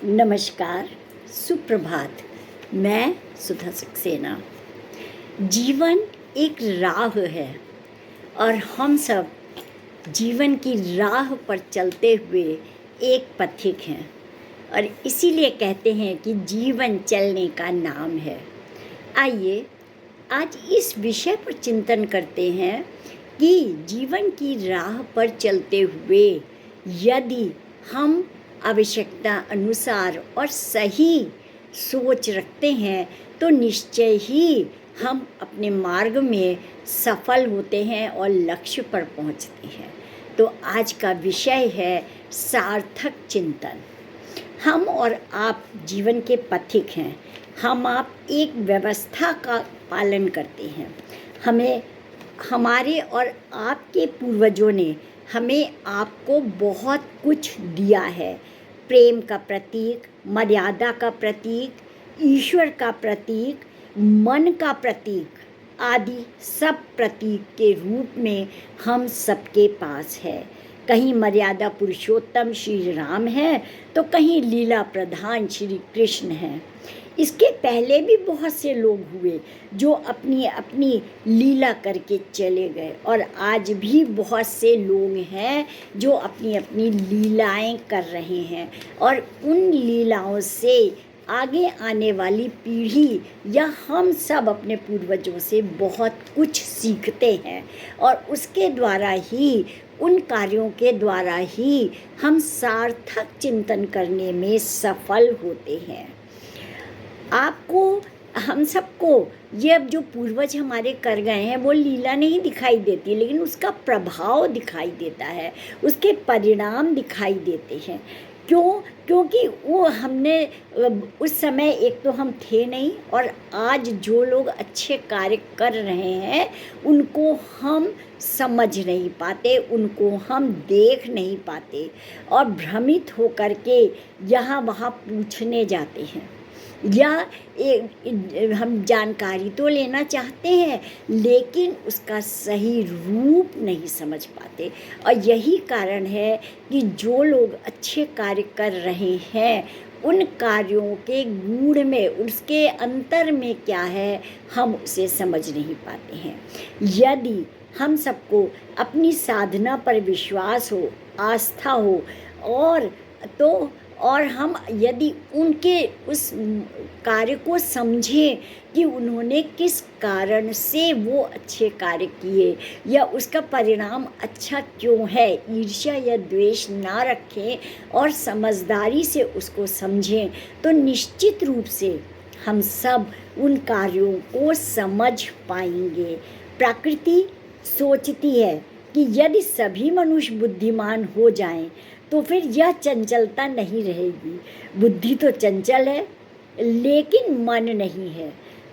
नमस्कार, सुप्रभात। मैं सुधा सक्सेना। जीवन एक राह है और हम सब जीवन की राह पर चलते हुए एक पथिक हैं और इसीलिए कहते हैं कि जीवन चलने का नाम है। आइए आज इस विषय पर चिंतन करते हैं कि जीवन की राह पर चलते हुए यदि हम आवश्यकता अनुसार और सही सोच रखते हैं तो निश्चय ही हम अपने मार्ग में सफल होते हैं और लक्ष्य पर पहुंचते हैं। तो आज का विषय है सार्थक चिंतन। हम और आप जीवन के पथिक हैं। हम आप एक व्यवस्था का पालन करते हैं। हमें हमारे और आपके पूर्वजों ने हमें आपको बहुत कुछ दिया है। प्रेम का प्रतीक, मर्यादा का प्रतीक, ईश्वर का प्रतीक, मन का प्रतीक आदि सब प्रतीक के रूप में हम सबके पास है। कहीं मर्यादा पुरुषोत्तम श्री राम है तो कहीं लीला प्रधान श्री कृष्ण हैं। इसके पहले भी बहुत से लोग हुए जो अपनी अपनी लीला करके चले गए और आज भी बहुत से लोग हैं जो अपनी अपनी लीलाएं कर रहे हैं और उन लीलाओं से आगे आने वाली पीढ़ी या हम सब अपने पूर्वजों से बहुत कुछ सीखते हैं और उसके द्वारा ही, उन कार्यों के द्वारा ही हम सार्थक चिंतन करने में सफल होते हैं। आपको, हम सबको ये अब जो पूर्वज हमारे कर गए हैं वो लीला नहीं दिखाई देती, लेकिन उसका प्रभाव दिखाई देता है, उसके परिणाम दिखाई देते हैं। क्यों? क्योंकि वो हमने उस समय एक तो हम थे नहीं और आज जो लोग अच्छे कार्य कर रहे हैं उनको हम समझ नहीं पाते, उनको हम देख नहीं पाते और भ्रमित होकर के यहाँ वहाँ पूछने जाते हैं या हम जानकारी तो लेना चाहते हैं लेकिन उसका सही रूप नहीं समझ पाते। और यही कारण है कि जो लोग अच्छे कार्य कर रहे हैं उन कार्यों के गूढ़ में, उसके अंतर में क्या है, हम उसे समझ नहीं पाते हैं। यदि हम सबको अपनी साधना पर विश्वास हो, आस्था हो और हम यदि उनके उस कार्य को समझें कि उन्होंने किस कारण से वो अच्छे कार्य किए या उसका परिणाम अच्छा क्यों है, ईर्ष्या या द्वेष ना रखें और समझदारी से उसको समझें तो निश्चित रूप से हम सब उन कार्यों को समझ पाएंगे। प्रकृति सोचती है कि यदि सभी मनुष्य बुद्धिमान हो जाएं तो फिर यह चंचलता नहीं रहेगी। बुद्धि तो चंचल है लेकिन मन नहीं है।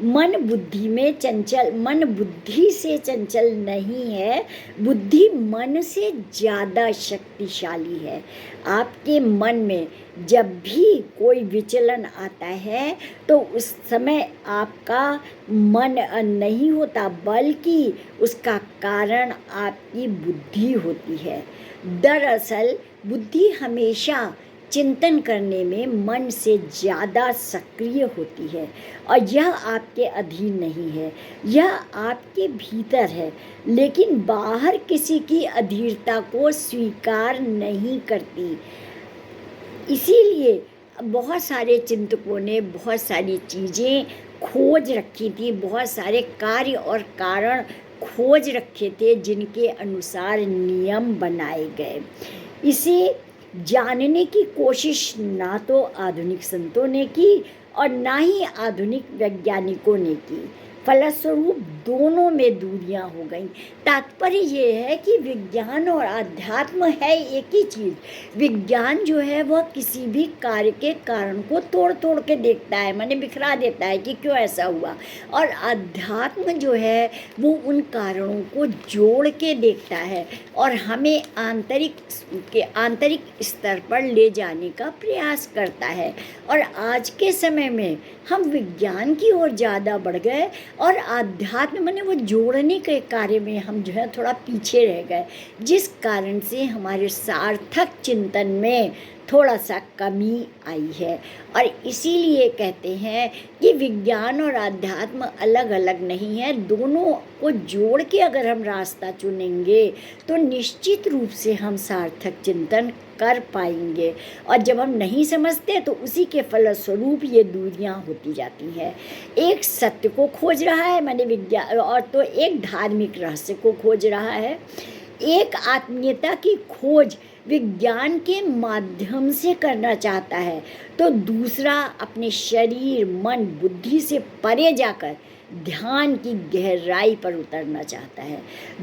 मन बुद्धि से चंचल नहीं है, बुद्धि मन से ज़्यादा शक्तिशाली है। आपके मन में जब भी कोई विचलन आता है तो उस समय आपका मन नहीं होता बल्कि उसका कारण आपकी बुद्धि होती है। दरअसल बुद्धि हमेशा चिंतन करने में मन से ज़्यादा सक्रिय होती है और यह आपके अधीन नहीं है, यह आपके भीतर है लेकिन बाहर किसी की अधीरता को स्वीकार नहीं करती। इसीलिए बहुत सारे चिंतकों ने बहुत सारी चीज़ें खोज रखी थी, बहुत सारे कार्य और कारण खोज रखे थे जिनके अनुसार नियम बनाए गए। इसे जानने की कोशिश ना तो आधुनिक संतों ने की और ना ही आधुनिक वैज्ञानिकों ने की। फलस्वरूप दोनों में दूरियां हो गईं। तात्पर्य ये है कि विज्ञान और आध्यात्म है एक ही चीज़। विज्ञान जो है वह किसी भी कार्य के कारण को तोड़ तोड़ के देखता है, माने बिखरा देता है कि क्यों ऐसा हुआ, और आध्यात्म जो है वो उन कारणों को जोड़ के देखता है और हमें आंतरिक स्तर पर ले जाने का प्रयास करता है। और आज के समय में हम विज्ञान की ओर ज़्यादा बढ़ गए और आध्यात्म माने वो जोड़ने के कार्य में हम जो है थोड़ा पीछे रह गए, जिस कारण से हमारे सार्थक चिंतन में थोड़ा सा कमी आई है। और इसीलिए कहते हैं कि विज्ञान और आध्यात्म अलग अलग नहीं है, दोनों को जोड़ के अगर हम रास्ता चुनेंगे तो निश्चित रूप से हम सार्थक चिंतन कर पाएंगे। और जब हम नहीं समझते तो उसी के फलस्वरूप ये दूरियां होती जाती हैं। एक सत्य को खोज रहा है माने विज्ञान, और तो एक धार्मिक रहस्य को खोज रहा है। एक आत्मीयता की खोज विज्ञान के माध्यम से करना चाहता है, तो दूसरा अपने शरीर मन बुद्धि से परे जाकर ध्यान की गहराई पर उतरना चाहता है।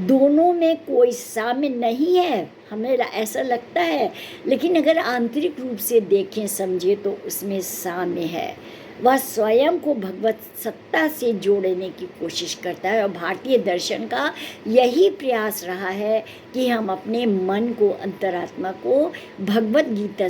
दोनों में कोई साम्य नहीं है, हमें ऐसा लगता है, लेकिन अगर आंतरिक रूप से देखें समझे तो उसमें साम्य है। वह स्वयं को भगवत सत्ता से जोड़ने की कोशिश करता है। और भारतीय दर्शन का यही प्रयास रहा है कि हम अपने मन को, अंतरात्मा को भगवत गीता,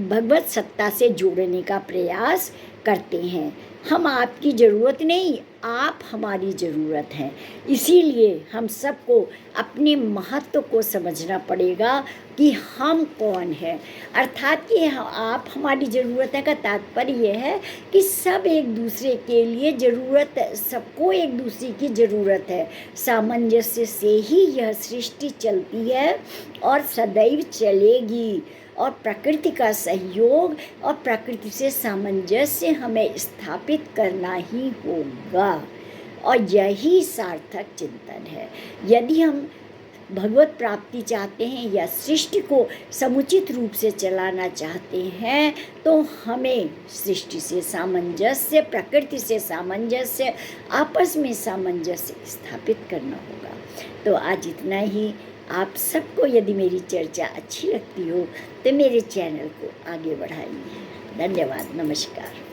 भगवत सत्ता से जोड़ने का प्रयास करते हैं। हम आपकी ज़रूरत नहीं, आप हमारी ज़रूरत हैं। इसीलिए हम सबको अपने महत्व को समझना पड़ेगा कि हम कौन हैं। अर्थात कि आप हमारी ज़रूरत है का तात्पर्य यह है कि सब एक दूसरे के लिए ज़रूरत, सबको एक दूसरे की ज़रूरत है। सामंजस्य से ही यह सृष्टि चलती है और सदैव चलेगी। और प्रकृति का सहयोग और प्रकृति से सामंजस्य हमें स्थापित करना ही होगा। और यही सार्थक चिंतन है। यदि हम भगवत प्राप्ति चाहते हैं या सृष्टि को समुचित रूप से चलाना चाहते हैं तो हमें सृष्टि से सामंजस्य, प्रकृति से सामंजस्य, आपस में सामंजस्य स्थापित करना होगा। तो आज इतना ही। आप सबको यदि मेरी चर्चा अच्छी लगती हो तो मेरे चैनल को आगे बढ़ाइए। धन्यवाद। नमस्कार।